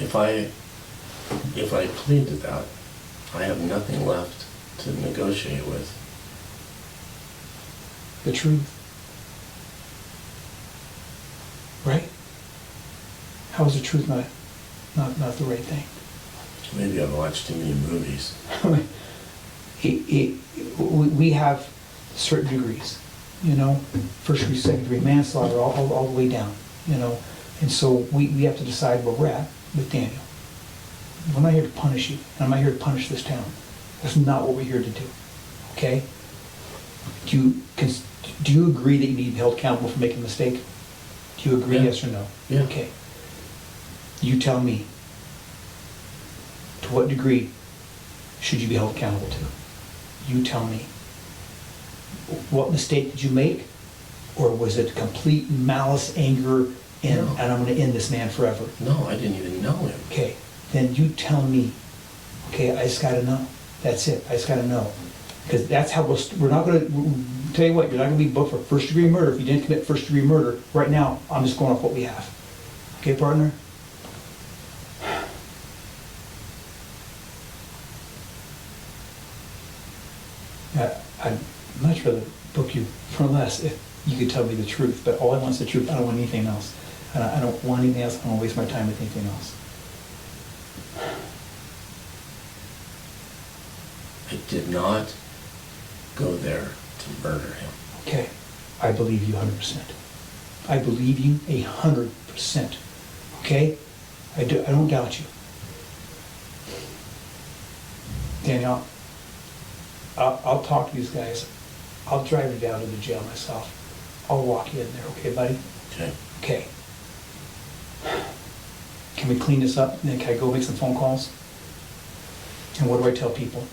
If I plead to that, I have nothing left to negotiate with. The truth. Right? How is the truth not the right thing? Maybe I've watched too many movies. We have certain degrees, you know, first degree, second degree manslaughter, all the way down, you know. And so we have to decide where we're at with Daniel. We're not here to punish you, and I'm not here to punish this town. That's not what we're here to do, okay? Do you agree that you need to be held accountable for making a mistake? Do you agree, Yeah. yes or no? Yeah. Okay. You tell me, to what degree should you be held accountable to? You tell me. What mistake did you make? Or was it complete malice, anger, and, No. and I'm gonna end this man forever? No, I didn't even know him. Okay, then you tell me. Okay, I just gotta know. That's it, I just gotta know. Because that's how we're not gonna, tell you what, you're not gonna be booked for first degree murder if you didn't commit first degree murder. Right now, I'm just going off what we have. Okay, partner? I'd much rather book you for less if you could tell me the truth, but all I want is the truth. I don't want anything else. I don't want anything else. I don't want to waste my time with anything else. I did not go there to murder him. Okay, I believe you 100%. I believe you 100%. Okay? I don't doubt you. Daniel, I'll talk to these guys. I'll drive you down to the jail myself. I'll walk you in there, okay, buddy? Okay. Okay. Can we clean this up, and then can I go make some phone calls? And what do I tell people?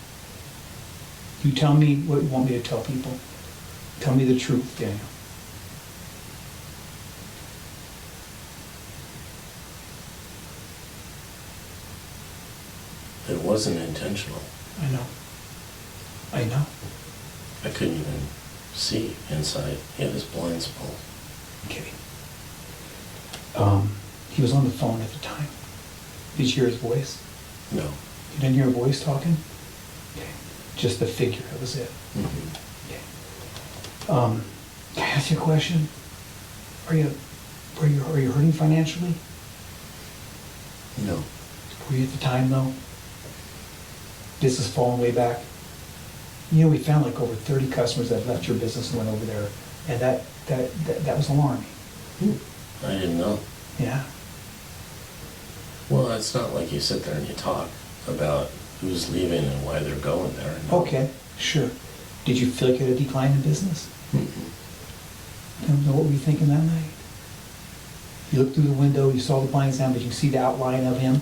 You tell me what you want me to tell people. Tell me the truth, Daniel. It wasn't intentional. I know. I know. I couldn't even see inside. He had his blinds pulled. Okay. He was on the phone at the time. Did you hear his voice? No. You didn't hear a voice talking? Okay. Just the figure, that was it. Mm-hmm. Okay. Can I ask you a question? Are you hurting financially? No. Were you at the time though? Business falling way back? You know, we found like over 30 customers that left your business and went over there, and that was alarming. I didn't know. Yeah. Well, it's not like you sit there and you talk about who's leaving and why they're going there. No. Okay, sure. Did you feel like you had a decline in business? Mm-mm. You don't know what were you thinking that night? You looked through the window, you saw the blinds down, but you can see the outline of him.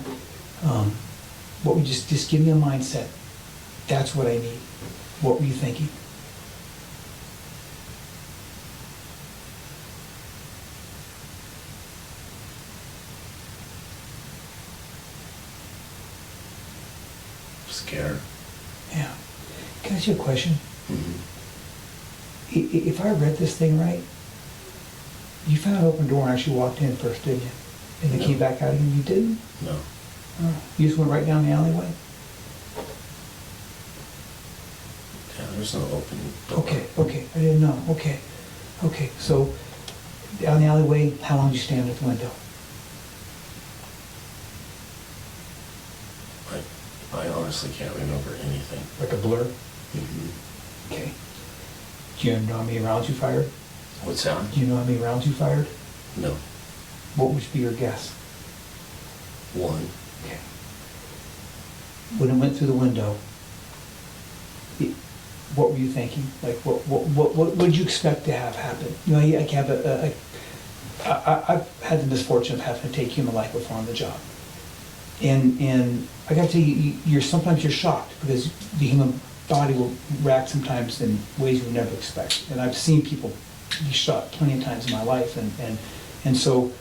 What would just give me a mindset? That's what I need. What were you thinking? Scared. Yeah. Can I ask you a question? Mm-hmm. If I read this thing right, you found an open door and actually walked in first, didn't you? And then No. came back out again, you didn't? No. You just went right down the alleyway? Yeah, there's no open door. Okay, I didn't know, okay. So, down the alleyway, how long did you stand at the window? I honestly can't remember anything. Like a blur? Mm-hmm. Okay. Do you know how many rounds you fired? What's that? Do you know how many rounds you fired? No. What would be your guess? One. Okay. When it went through the window, what were you thinking? Like, what would you expect to have happen? You know, I have I've had the misfortune of having to take human life before on the job. And I gotta tell you, sometimes you're shocked because the human body will react sometimes in ways you would never expect. And I've seen people be shot plenty of times in my life, and so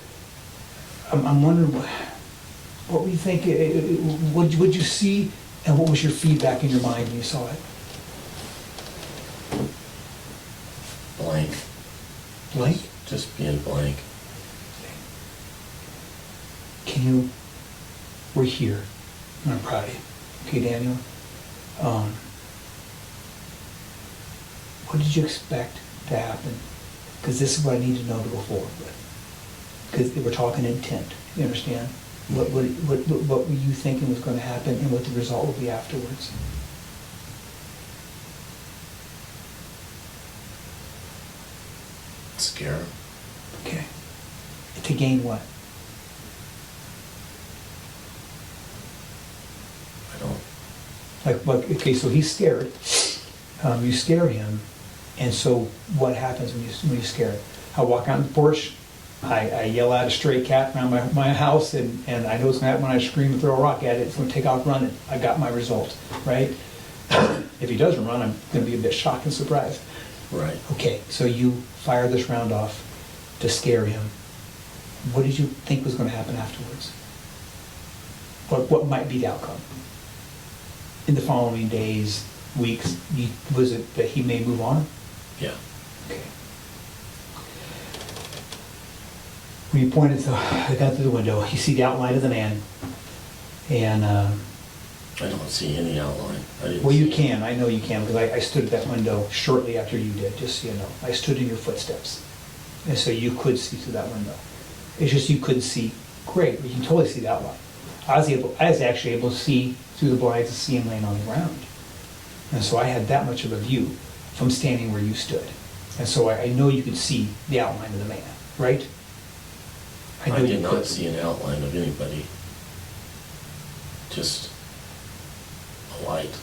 I'm wondering what were you thinking? What'd you see, and what was your feedback in your mind when you saw it? Blank. Blank? Just being blank. Can you we're here, and I'm proud of you. Okay, Daniel? What did you expect to happen? Because this is what I need to know to go forward with. Because we're talking intent, you understand? What were you thinking was going to happen and what the result will be afterwards? Scare. Okay. To gain what? I don't. Okay, so he's scared. You scare him, and so what happens when you scare him? I walk out on the porch, I yell at a stray cat around my house, and I know it's gonna happen when I scream and throw a rock at it, it's gonna take off running. I got my result, right? If he doesn't run, I'm gonna be a bit shocked and surprised. Right. Okay, so you fire this round off to scare him. What did you think was gonna happen afterwards? What might be the outcome? In the following days, weeks, was it that he may move on? Yeah. Okay. When you pointed I got through the window, you see the outline of the man, and I don't see any outline. I didn't well, you see can. I know you can because I stood at that window shortly after you did. Just so you know, I stood in your footsteps, and so you could see through that window. It's just you couldn't see great, but you can totally see the outline. I was actually able to see through the blinds and see him laying on the ground. And so I had that much of a view from standing where you stood. And so I know you could see the outline of the man, right? I know you did not could. see an outline of anybody. Just a light.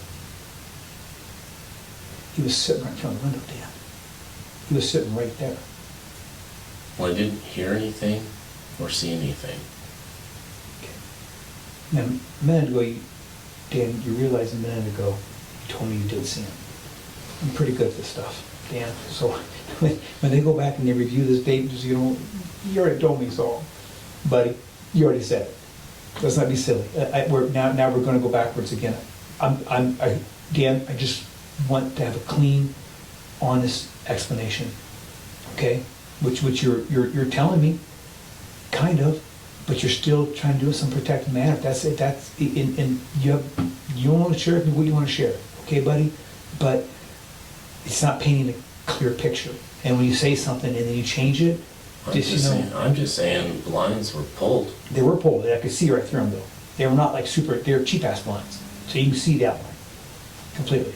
He was sitting right in front of the window, Dan. He was sitting right there. Well, I didn't hear anything or see anything. Now, a minute ago, Dan, you realized a minute ago, you told me you did see him. I'm pretty good at this stuff, Dan. So when they go back and they review this date, just, you already told me so. Buddy, you already said it. Let's not be silly. Now we're going to go backwards again. Dan, I just want to have a clean, honest explanation, okay? Which you're telling me, kind of, but you're still trying to do it in some protected manner. If that's and you don't want to share it what you want to share, okay, buddy? But it's not painting a clear picture. And when you say something and then you change it, I'm just saying blinds were pulled. They were pulled. I could see right through them though. They were not like they were cheap ass blinds, so you can see the outline completely.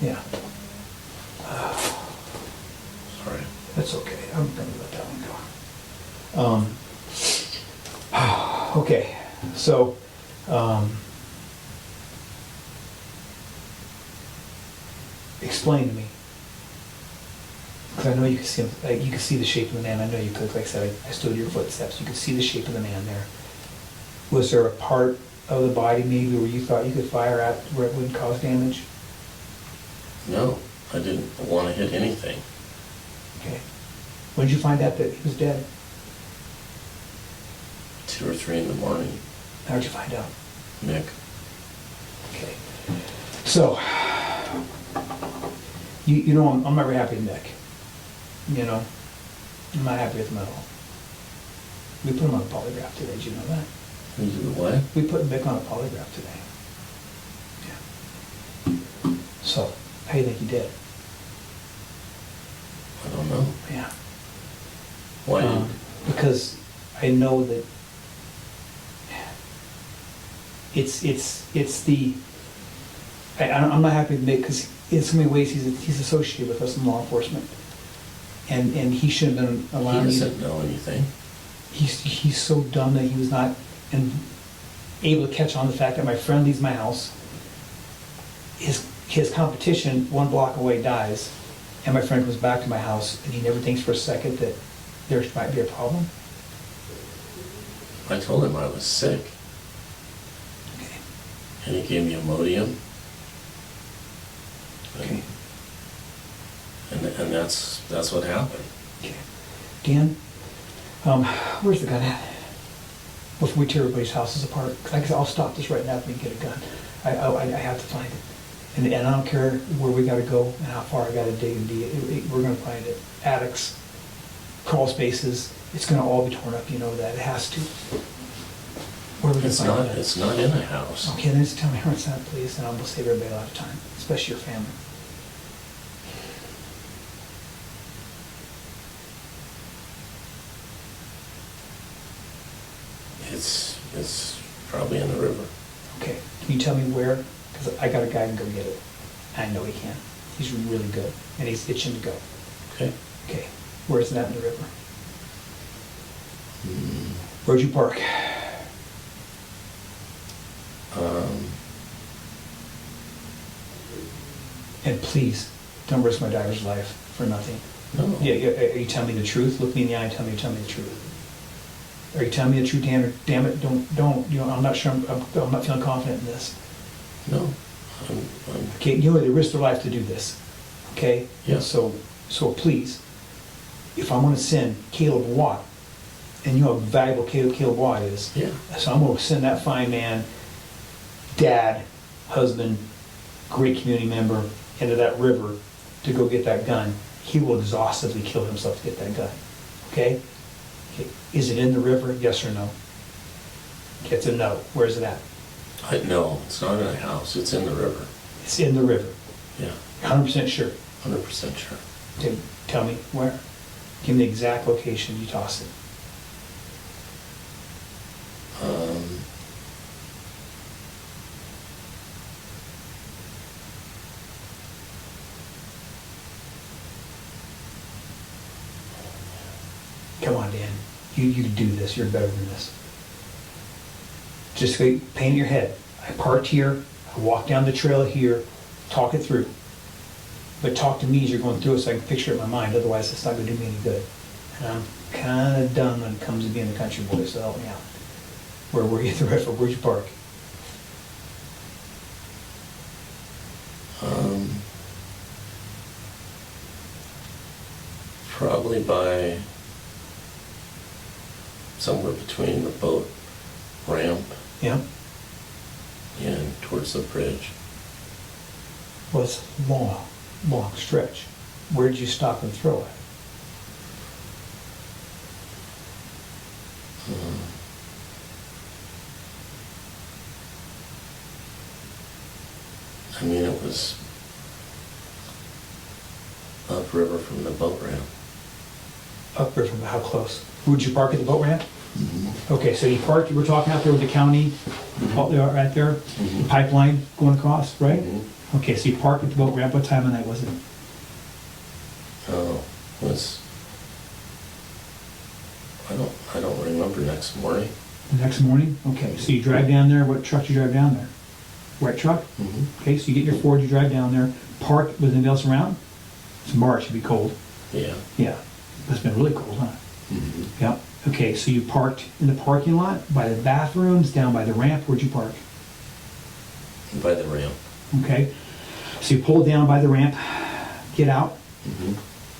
Yeah. Sorry. That's okay. I'm gonna let that one go. Okay, so, explain to me, because I know you can see him, you can see the shape of the man. I know you could. Like I said, I stood at your footsteps. You could see the shape of the man there. Was there a part of the body maybe where you thought you could fire at where it wouldn't cause damage? No, I didn't want to hit anything. Okay. When did you find out that he was dead? 2 or 3 in the morning. How'd you find out? Nick. Okay. So, you know, I'm not very happy with Nick. You know, I'm not happy with him at all. We put him on a polygraph today, did you know that? You did what? We put Nick on a polygraph today. Yeah. So, how do you think he did? I don't know. Yeah. Why didn't? Because I know that it's the, I'm not happy with Nick because in so many ways he's associated with us in law enforcement. And he shouldn't have been allowed. He doesn't know anything. He's so dumb that he was not able to catch on the fact that my friend leaves my house. His competition 1 block away dies, and my friend comes back to my house, and he never thinks for a second that there might be a problem. I told him I was sick, Okay. and he gave me Imodium. Okay. And that's what happened. Okay. Dan, where's the gun at? Before we tear everybody's houses apart, 'cause I'll stop this right now if we can get a gun. I have to find it. And I don't care where we gotta go and how far I gotta dig and we're gonna find it. Attics, crawl spaces, it's gonna all be torn up, you know that, it has to. Where are we gonna It's find not, that? it's not in a house. Okay, then just tell me where it's at, please, and I will save everybody a lot of time, especially your family. It's probably in the river. Okay, can you tell me where? Because I got a guy who can go get it. I know he can. He's really good, and he's itching to go. Okay. Okay, where is it at in the river? Hmm. Where'd you park? And please, don't risk my daughter's life for nothing. No. Yeah, are you telling me the truth? Look me in the eye and tell me the truth. Are you telling me the truth, Dan? Damn it, don't, you know, I'm not sure, I'm not feeling confident in this. No. Okay, you know, they risk their life to do this, okay? Yeah. So please, if I'm gonna send Caleb Watt, and you know how valuable Caleb Watt is. Yeah. So I'm gonna send that fine man, dad, husband, great community member, into that river to go get that gun. He will exhaustively kill himself to get that gun, okay? Okay, is it in the river, yes or no? Okay, it's a no. Where is it at? No, it's not in a house, it's in the river. It's in the river. Yeah, 100% sure. 100% sure. Okay, tell me where. Give me the exact location you toss it. Come on, Dan. You can do this. You're better than this. Just go paint your head. I parked here. I walked down the trail here. Talk it through. But talk to me as you're going through it so I can picture it in my mind. Otherwise, it's not going to do me any good. And I'm kind of done when it comes to being a country boy, so help me out. Where were you at the river? Where'd you park? Probably by somewhere between the boat ramp Yeah. and towards the bridge. Well, it's a long stretch. Where'd you stop and throw it? I mean, it was upriver from the boat ramp. Upriver from how close? Would you park at the boat ramp? Okay, so you parked, we're talking out there with the county, out there, right there, the pipeline going across, right? Mhm. Okay, so you parked at the boat ramp. What time of night was it? Oh, was, I don't remember next morning. The next morning? Okay, so you drive down there. What truck did you drive down there? White truck? Mm-hmm. Okay, so you get your Ford, you drive down there, park with anything else around? It's March, it'd be cold. Yeah. Yeah, it's been really cold, huh? Mm-hmm. Yep. Okay, so you parked in the parking lot, by the bathrooms, down by the ramp. Where'd you park? By the ramp. Okay, so you pull down by the ramp, get out, Mm-hmm.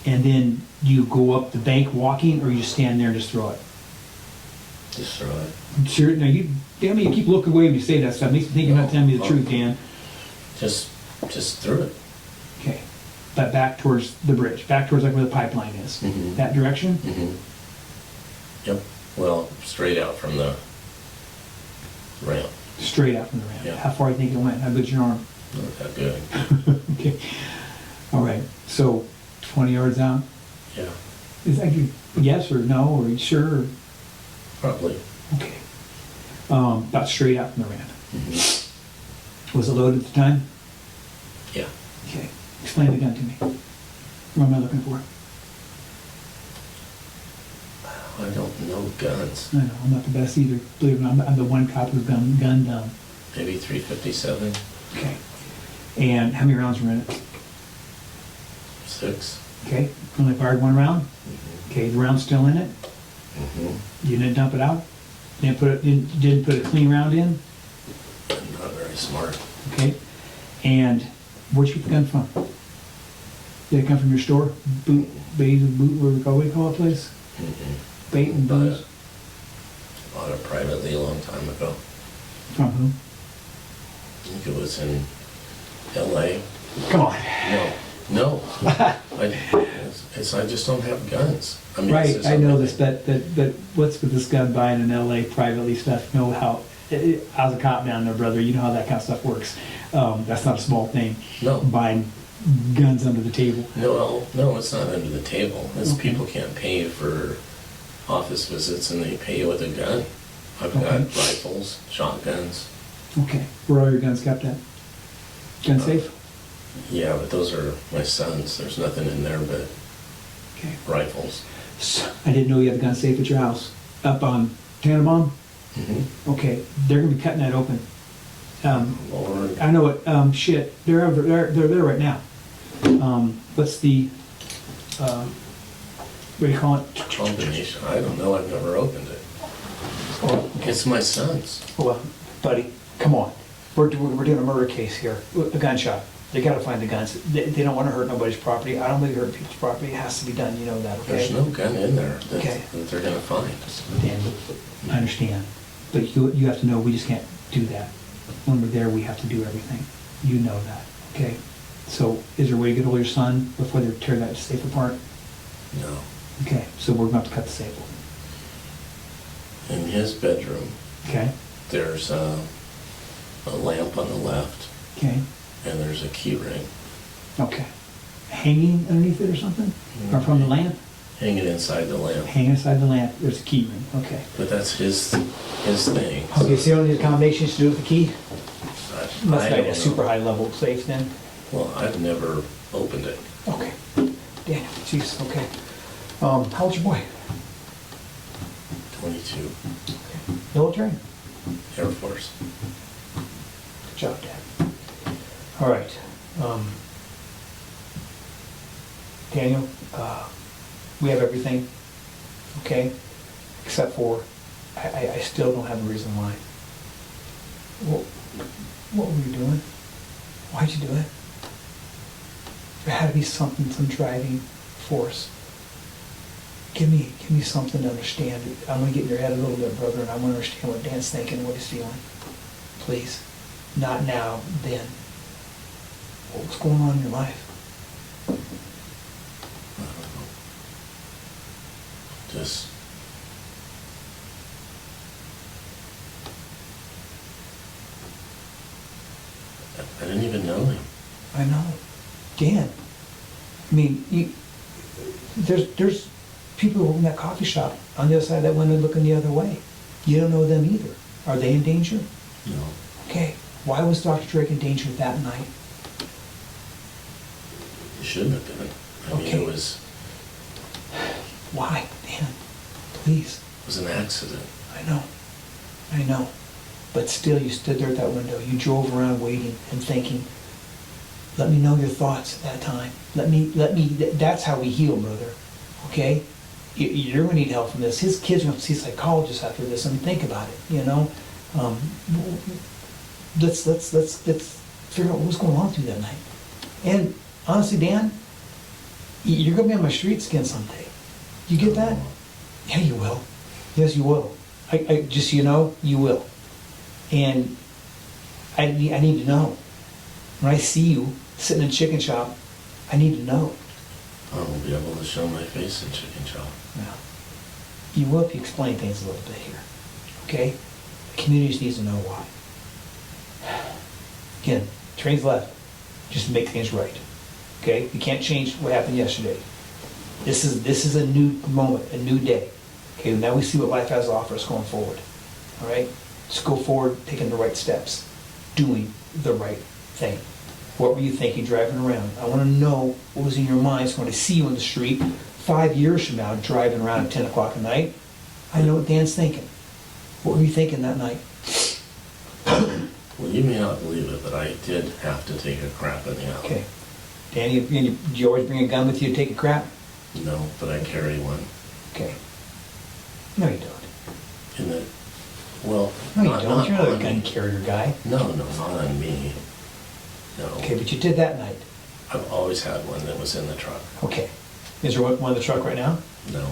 and then you go up the bank walking, or you just stand there and just throw it? Just throw it. Sure. Now you, damn it, you keep looking away when you say that stuff. Makes me think you're not telling me the truth, Dan. Just threw it. Okay, but back towards the bridge, back towards like where the pipeline is. Mhm. That direction? Mm-hmm. Yep. Well, straight out from the ramp. Straight out from the ramp. Yeah. How far do you think it went? How good's your arm? Not that good. Okay. All right. So 20 yards out? Yeah. Is that a yes or no, or are you sure? Probably. Okay. About straight out from the ramp. Mm-hmm. Was it loaded at the time? Yeah. Okay. Explain the gun to me. What am I looking for? I don't know guns. I know, I'm not the best either. Believe it or not, I'm the one cop who's gun dumb. Maybe 357, Okay. And how many rounds were in it? 6. Okay. Only fired one round? Mm-hmm. Okay, the round's still in it? Mm-hmm. You didn't dump it out? Didn't put a clean round in? Not very smart. Okay. And where'd you get the gun from? Did it come from your store? Boot, Bays and Boot, what do you call that place? Mm-hmm. Bait and Booze? Bought it privately a long time ago. From who? I think it was in L.A. Come on. No. I just don't have guns. I mean, Right, it's I know this, everything. but what's with this gun buying in LA privately stuff? Know how I was a cop down there, brother, you know how that kind of stuff works. That's not a small thing. No. Buying guns under the table. No, it's not under the table. It's people can't pay for office visits and they pay you with a gun. I've got rifles, shotguns. Okay, where are all your guns kept at? Gun safe? Yeah, but those are my son's. There's nothing in there but Okay. rifles. So, I didn't know you had a gun safe at your house. Up on Tannenbaum? Mm-hmm. Okay, they're gonna be cutting that open. Lord. I know it, shit, they're there right now. What's the, what do you call it? Combination. I don't know. I've never opened it. Oh, It's my son's. well, buddy, come on. We're doing a murder case here, a gunshot. They gotta find the guns. They don't wanna hurt nobody's property. I don't believe hurting people's property. It has to be done, you know that, okay? There's no gun in there Okay. that they're gonna find. Dan, I understand, but you have to know, we just can't do that. When we're there, we have to do everything. You know that, okay? So is there a way to get hold of your son before they tear that safe apart? No. Okay, so we're going to have to cut the safe open. In his bedroom, Okay, there's a lamp on the left, okay, and there's a key ring okay. Hanging underneath it or something? Or from the lamp? hanging inside the lamp. Hanging inside the lamp, there's a key ring, okay. But that's his thing. Okay, so you don't need a combination to do with the key? I Must be don't like a know. super high level safe then? Well, I've never opened it. Okay. Daniel, jeez, okay. How old's your boy? 22. Military? Air Force. Good job, Dad. All right. Daniel, we have everything, okay? Except for, I still don't have a reason why. What were you doing? Why'd you do it? There had to be something, some driving force. Give me something to understand. I'm gonna get in your head a little bit, brother, and I wanna understand what Dan's thinking, what he's feeling. Please. Not now, then. What's going on in your life? I don't know. Just I didn't even know him. I know. Dan, I mean, there's people who open that coffee shop on the other side of that window looking the other way. You don't know them either. Are they in danger? No. Okay, why was Dr. Drake in danger that night? He shouldn't have been. I mean, Okay. it was Why, Dan? Please. an accident. I know. But still, you stood there at that window. You drove around waiting and thinking, let me know your thoughts at that time. That's how we heal, brother. Okay? You're gonna need help from this. His kids are gonna see psychologists after this. I mean, think about it, you know? Let's figure out what was going on through that night. And honestly, Dan, you're gonna be on my streets again someday. You get that? Yeah, you will. Yes, you will. I just so you know, you will. And I need to know. When I see you sitting in chicken shop, I need to know. I won't be able to show my face in chicken shop. Now, you will if you explain things a little bit here. Okay? The community just needs to know why. Again, train's left. Just make things right. Okay? You can't change what happened yesterday. This is a new moment, a new day. Okay, now we see what life has to offer us going forward. All right? Just go forward, taking the right steps, doing the right thing. What were you thinking driving around? I want to know what was in your mind so when I see you on the street 5 years from now driving around at 10 o'clock at night, I know what Dan's thinking. What were you thinking that night? Well, you may not believe it, but I did have to take a crap in the alley. Okay. Dan, do you always bring a gun with you to take a crap? No, but I carry one. Okay. No, you don't. In the, well, No, you not don't. You're not a on gun me. carrier guy. No, not on me. No. Okay, but you did that night. I've always had one that was in the truck. Okay. Is there one in the truck right now? No,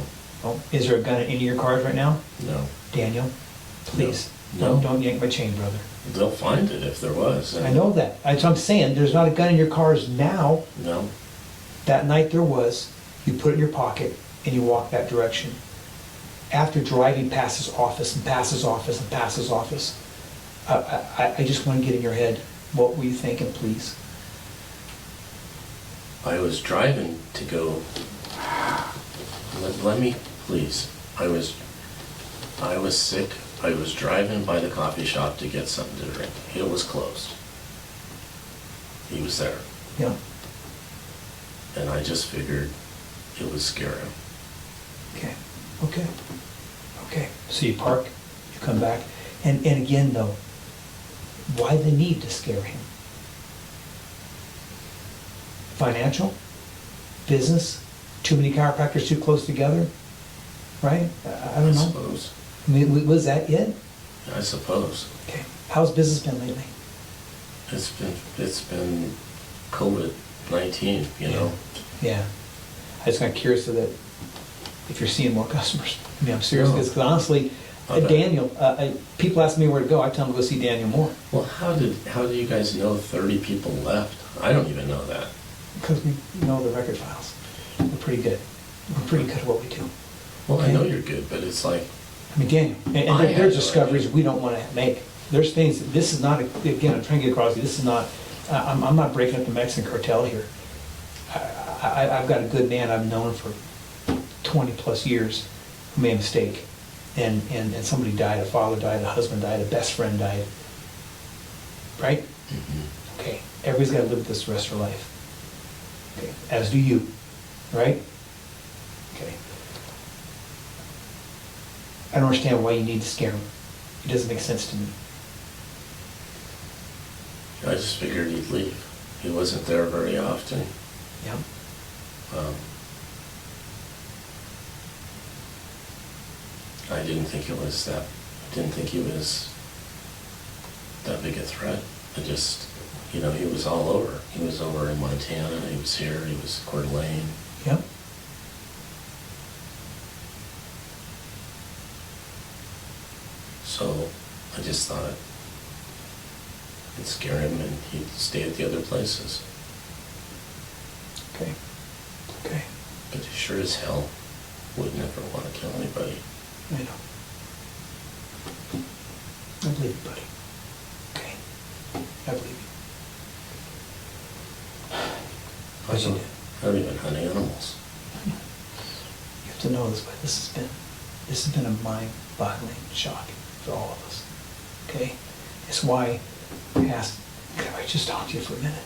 Oh, is there a gun in any of your cars right now? no. Daniel, please, No. don't yank my chain, brother. They'll find it if there was. I know that. That's what I'm saying. There's not a gun in your cars now. No, That night there was. You put it in your pocket and you walked that direction. After driving past his office and past his office and past his office, I just want to get in your head, what were you thinking, please? I was driving to go, let me, please. I was sick. I was driving by the coffee shop to get something to drink. It was closed. He was there. Yeah. And I just figured it would scare him. Okay. So you park, you come back, and again though, why the need to scare him? Financial? Business? Too many chiropractors too close together? Right? I don't know. I suppose. I mean, was that it? I suppose. Okay. How's business been lately? It's been COVID-19, you know. Yeah. I just got curious so that if you're seeing more customers. I mean, I'm serious, because honestly, Daniel, people ask me where to go, I tell them to go see Daniel Moore. Well, how do you guys know 30 people left? I don't even know that. Because we know the record files. We're pretty good. We're pretty good at what we do. Well, Okay? I know you're good, but it's like, I mean, Daniel, and I had there's no discoveries idea. we don't want to make. There's things, this is not, again, I'm trying to get across, this is not, I'm not breaking up the Mexican cartel here. I've got a good man I've known for 20 plus years who made a mistake. And somebody died, a father died, a husband died, a best friend died. Right? mhm. Okay, everybody's got to live with this the rest of their life. Okay, as do you, right? Okay. I don't understand why you need to scare him. It doesn't make sense to me. I just figured he'd leave. He wasn't there very often. Yeah. I didn't think he was that big a threat. I just, he was all over. He was over in Montana, he was here, he was Coeur d'Alene. Yeah. So I just thought it'd scare him and he'd stay at the other places. Okay. Okay. But he sure as hell would never want to kill anybody. I know. I believe you, buddy. Okay. I believe you. Yes, you did. I don't even hunt animals. You have to know this, but this has been a mind-boggling shock for all of us. Okay? It's why I asked, can I just talk to you for a minute?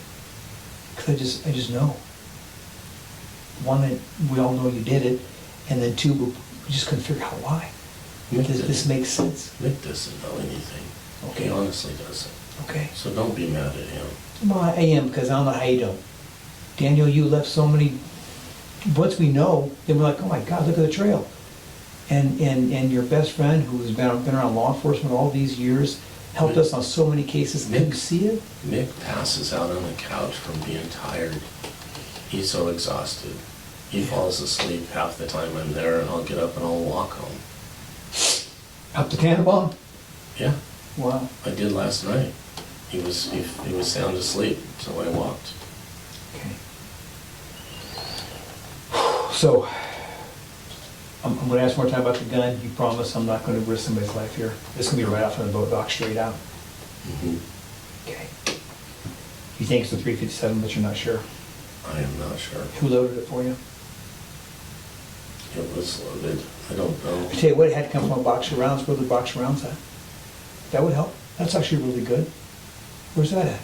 Because I just know. One, that we all know you did it, and then two, we just couldn't figure out why. This makes sense. Nick doesn't know anything. Okay. He honestly doesn't. Okay. So don't be mad at him. Well, I am, because I don't know how you don't. Daniel, you left so many, once we know, then we're like, oh my God, look at the trail. And your best friend, who's been around law enforcement all these years, helped us on so many cases. Couldn't Nick- see it? Nick passes out on the couch from being tired. He's so exhausted. He falls asleep half the time I'm there, and I'll get up and I'll walk home. Up the Tannenbaum? Yeah, Wow. I did last night. He was sound asleep, so I walked. Okay. So, I'm gonna ask more time about the gun. You promise I'm not gonna risk somebody's life here. This is gonna be right off on the boat dock, straight out. Mhm. Okay. You think it's a 357, but you're not sure. I am not sure. Who loaded it for you? It was loaded. I don't know. I tell you what, it had to come from a box of rounds. Where the box of rounds at? That would help. That's actually really good. Where's that at?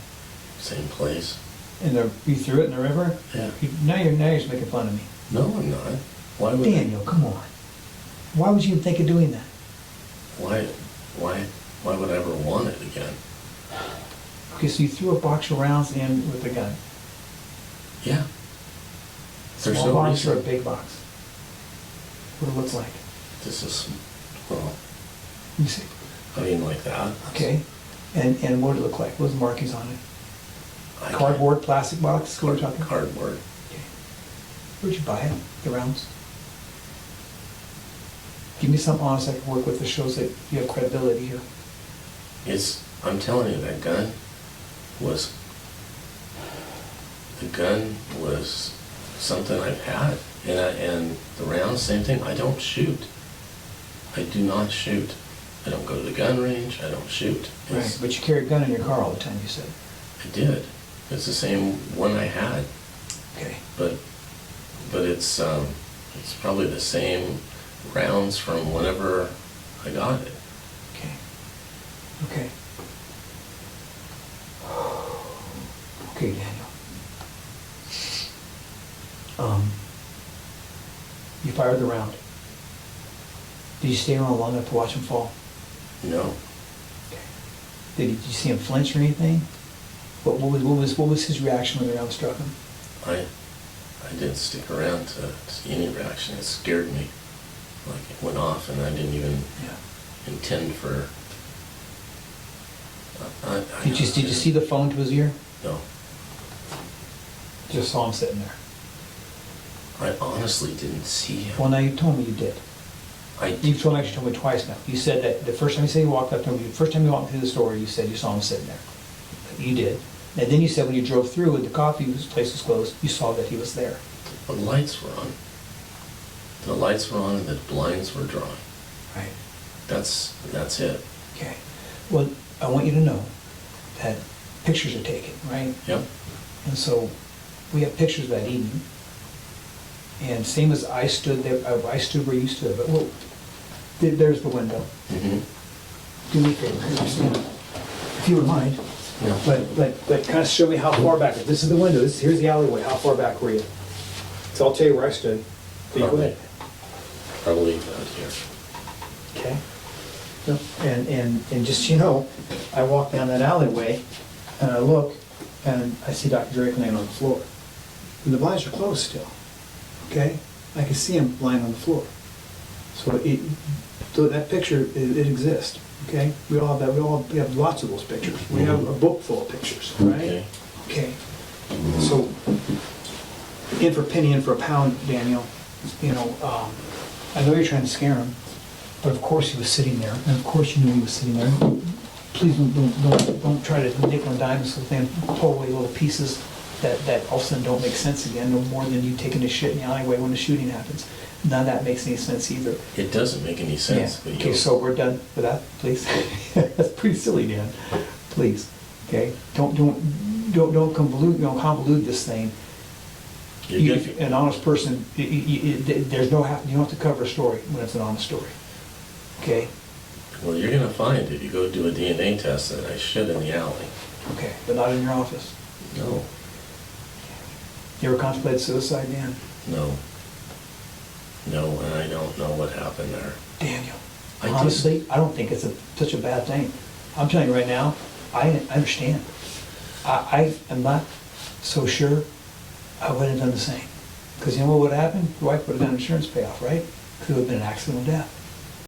Same place. You threw it in the river? Yeah. Now you're just making fun of me. No, I'm not. Why would Daniel, come on. Why would you even think of doing that? Why would I ever want it again? Okay, so you threw a box of rounds in with a gun. Yeah. There's Small no box or a reason. big box? What it looks like? This is, well, Let me see. I mean like that. Okay, and what did it look like? What was the markings on it? I can't- Cardboard, plastic box? What are we talking? Cardboard. Okay. Where'd you buy it, the rounds? Give me something honest I can work with that shows that you have credibility here. I'm telling you, that gun was something I've had. And the rounds, same thing, I don't shoot. I do not shoot. I don't go to the gun range, I don't shoot. Right, but you carry a gun in your car all the time, you said. I did. It's the same one I had, Okay. but it's probably the same rounds from whenever I got it. Okay. Okay. Okay, Daniel. You fired the round. Did you stay around long enough to watch him fall? No, Okay. Did you see him flinch or anything? What was his reaction when the round struck him? I didn't stick around to see any reaction. It scared me. Like it went off and I didn't even Yeah. intend for. Did you see the phone to his ear? No, Just saw him sitting there. I honestly didn't see him. Well, now you told me you did. You've actually told me twice now. You said that the first time you said you walked up to him, the first time you walked through the store, you said you saw him sitting there. You did. And then you said when you drove through and the coffee place was closed, you saw that he was there. The lights were on. The lights were on and the blinds were drawn. Right. That's it. Okay. Well, I want you to know that pictures are taken, right? Yep. And so we have pictures of that evening. And same as I stood there, I stood where you stood, but well, there's the window. Mm-hmm. Do me a favor, stand up, if you would mind. Yeah. But kind of show me how far back. If this is the window, here's the alleyway. How far back were you? So I'll tell you where I stood. So you go ahead. Probably out here. Okay. And just so you know, I walk down that alleyway and I look and I see Dr. Drake laying on the floor. And the blinds are closed still. Okay? I can see him lying on the floor. So that picture, it exists. Okay? We all have that. We have lots of those pictures. We have a book full of pictures, right? Okay. Okay. So, in for a penny, in for a pound, Daniel, you know, I know you're trying to scare him, but of course he was sitting there, and of course you knew he was sitting there. Please don't try to nickel and dime this thing, pull away little pieces that all of a sudden don't make sense again, no more than you taking a shit in the alleyway when the shooting happens. None of that makes any sense either. It doesn't make any sense. Yeah. But Okay, so we're done with that, please. That's pretty silly, Dan. Please, okay? Don't convolute this thing. An honest person, there's no you don't have to cover a story when it's an honest story. Okay? Well, you're gonna find if you go do a DNA test that I shit in the alley. Okay, but not in your office. No. You ever contemplated suicide, Dan? No. No, and I don't know what happened there. Daniel, I honestly, I don't think it's such a bad thing. I'm telling you right now, I understand. I am not so sure I wouldn't have done the same. Because you know what would have happened? Your wife would have done an insurance payoff, right? Because it would have been an accidental death.